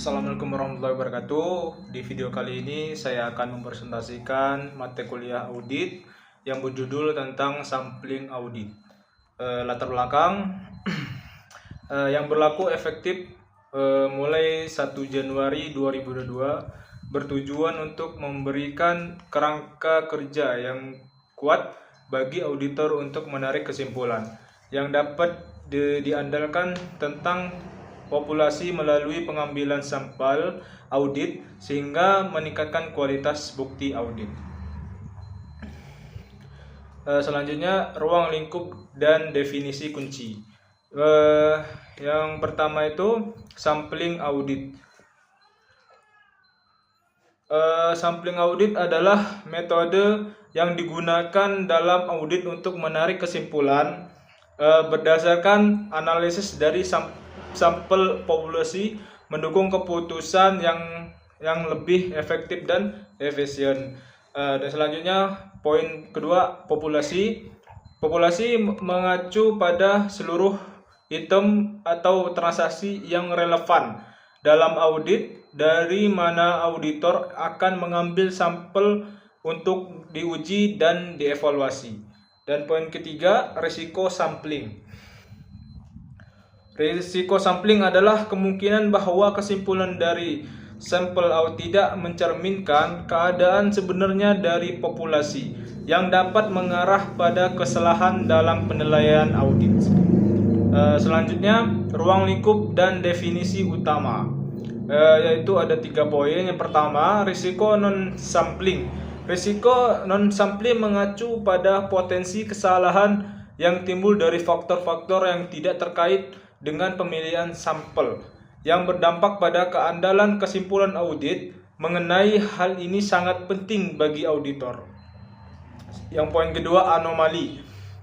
Assalamualaikum warahmatullahi wabarakatuh. Di video kali ini saya akan mempresentasikan mata kuliah audit yang berjudul tentang sampling audit. Latar belakang yang berlaku efektif mulai 1 Januari 2022 bertujuan untuk memberikan kerangka kerja yang kuat bagi auditor untuk menarik kesimpulan yang dapat diandalkan tentang populasi melalui pengambilan sampel audit sehingga meningkatkan kualitas bukti audit. Selanjutnya, ruang lingkup dan definisi kunci. Yang pertama itu sampling audit. Sampling audit adalah metode yang digunakan dalam audit untuk menarik kesimpulan berdasarkan analisis dari sampel populasi mendukung keputusan yang lebih efektif dan efisien. Dan selanjutnya poin kedua, populasi mengacu pada seluruh item atau transaksi yang relevan dalam audit dari mana auditor akan mengambil sampel untuk diuji dan dievaluasi. Dan poin ketiga, risiko sampling. Risiko sampling adalah kemungkinan bahwa kesimpulan dari sampel audit tidak mencerminkan keadaan sebenarnya dari populasi yang dapat mengarah pada kesalahan dalam penilaian audit. Selanjutnya, ruang lingkup dan definisi utama, yaitu ada 3 poin. Yang pertama, risiko non-sampling. Risiko non-sampling mengacu pada potensi kesalahan yang timbul dari faktor-faktor yang tidak terkait dengan pemilihan sampel yang berdampak pada keandalan kesimpulan audit. Mengenai hal ini sangat penting bagi auditor. Yang poin kedua, anomali.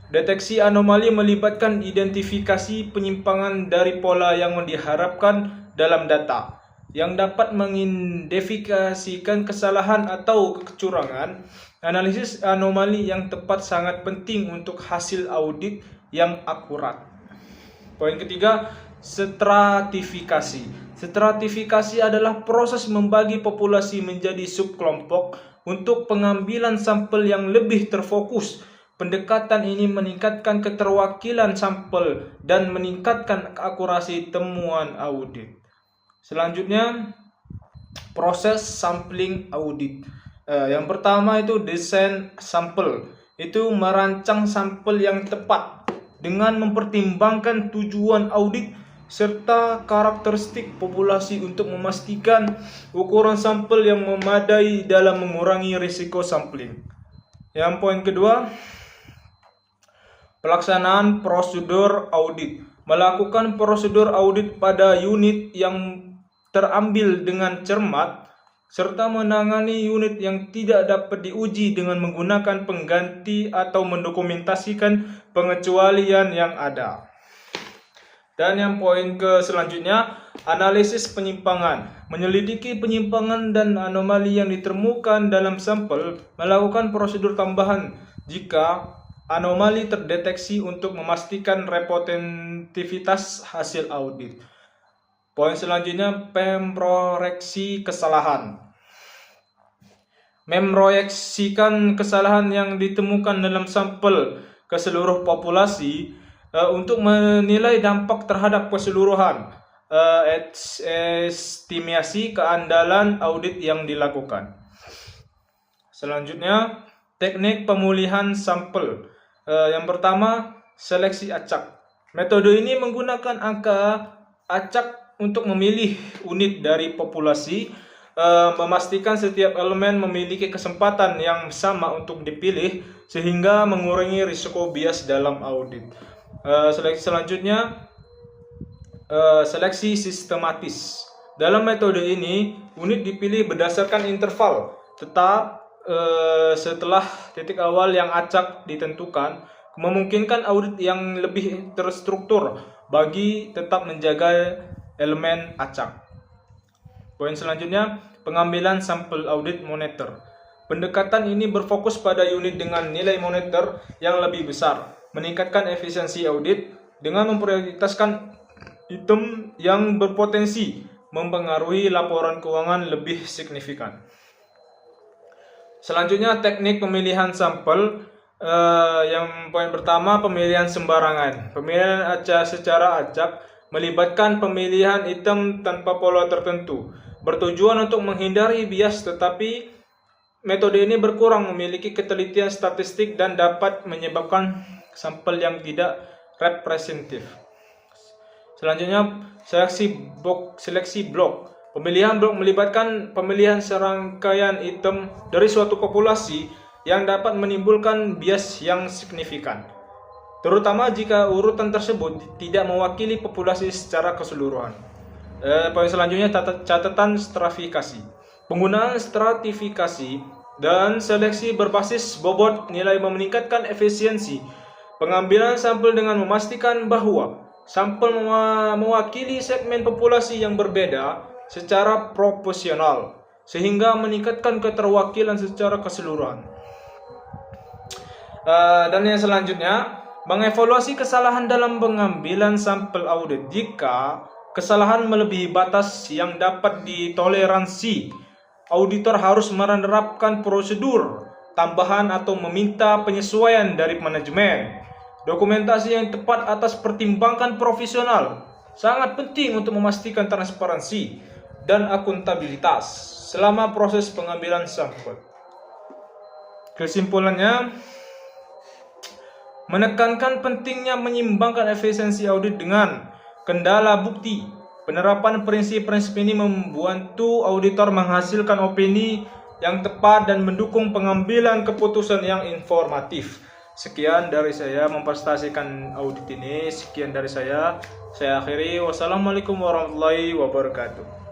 Deteksi anomali melibatkan identifikasi penyimpangan dari pola yang diharapkan dalam data yang dapat mengidentifikasikan kesalahan atau kecurangan. Analisis anomali yang tepat sangat penting untuk hasil audit yang akurat. Poin ketiga, stratifikasi. Stratifikasi adalah proses membagi populasi menjadi subkelompok untuk pengambilan sampel yang lebih terfokus. Pendekatan ini meningkatkan keterwakilan sampel dan meningkatkan akurasi temuan audit. Selanjutnya, proses sampling audit. Yang pertama itu desain sampel. Itu merancang sampel yang tepat dengan mempertimbangkan tujuan audit serta karakteristik populasi untuk memastikan ukuran sampel yang memadai dalam mengurangi risiko sampling. Yang poin kedua, pelaksanaan prosedur audit. Melakukan prosedur audit pada unit yang terambil dengan cermat serta menangani unit yang tidak dapat diuji dengan menggunakan pengganti atau mendokumentasikan pengecualian yang ada. Dan yang poin selanjutnya, analisis penyimpangan. Menyelidiki penyimpangan dan anomali yang ditemukan dalam sampel, melakukan prosedur tambahan jika anomali terdeteksi untuk memastikan representativitas hasil audit. Poin selanjutnya, memproyeksi kesalahan. Memproyeksikan kesalahan yang ditemukan dalam sampel ke seluruh populasi untuk menilai dampak terhadap keseluruhan. Estimasi keandalan audit yang dilakukan. Selanjutnya, teknik pemulihan sampel. Yang pertama, seleksi acak. Metode ini menggunakan angka acak untuk memilih unit dari populasi, memastikan setiap elemen memiliki kesempatan yang sama untuk dipilih sehingga mengurangi risiko bias dalam audit. Selanjutnya, seleksi sistematis. Dalam metode ini, unit dipilih berdasarkan interval tetap setelah titik awal yang acak ditentukan, memungkinkan audit yang lebih terstruktur bagi tetap menjaga elemen acak. Poin selanjutnya, pengambilan sampel audit monitor. Pendekatan ini berfokus pada unit dengan nilai monitor yang lebih besar, meningkatkan efisiensi audit dengan memprioritaskan item yang berpotensi mempengaruhi laporan keuangan lebih signifikan. Selanjutnya teknik pemilihan sampel. Yang poin pertama, pemilihan sembarangan. Pemilihan secara acak melibatkan pemilihan item tanpa pola tertentu, bertujuan untuk menghindari bias, tetapi metode ini berkurang memiliki ketelitian statistik dan dapat menyebabkan sampel yang tidak representatif. Selanjutnya, seleksi blok. Pemilihan blok melibatkan pemilihan serangkaian item dari suatu populasi yang dapat menimbulkan bias yang signifikan, terutama jika urutan tersebut tidak mewakili populasi secara keseluruhan. Poin selanjutnya, catatan stratifikasi. Penggunaan stratifikasi dan seleksi berbasis bobot nilai meningkatkan efisiensi pengambilan sampel dengan memastikan bahwa sampel mewakili segmen populasi yang berbeda secara proporsional, sehingga meningkatkan keterwakilan secara keseluruhan. Dan yang selanjutnya, mengevaluasi kesalahan dalam pengambilan sampel audit. Jika kesalahan melebihi batas yang dapat ditoleransi, auditor harus menerapkan prosedur tambahan atau meminta penyesuaian dari manajemen. Dokumentasi yang tepat atas pertimbangan profesional sangat penting untuk memastikan transparansi dan akuntabilitas selama proses pengambilan sampel. Kesimpulannya, menekankan pentingnya menyimbangkan efisiensi audit dengan kendala bukti. Penerapan prinsip-prinsip ini membantu auditor menghasilkan opini yang tepat dan mendukung pengambilan keputusan yang informatif. Sekian dari saya mempresentasikan audit ini. Sekian dari saya. Saya akhiri. Wassalamualaikum warahmatullahi wabarakatuh.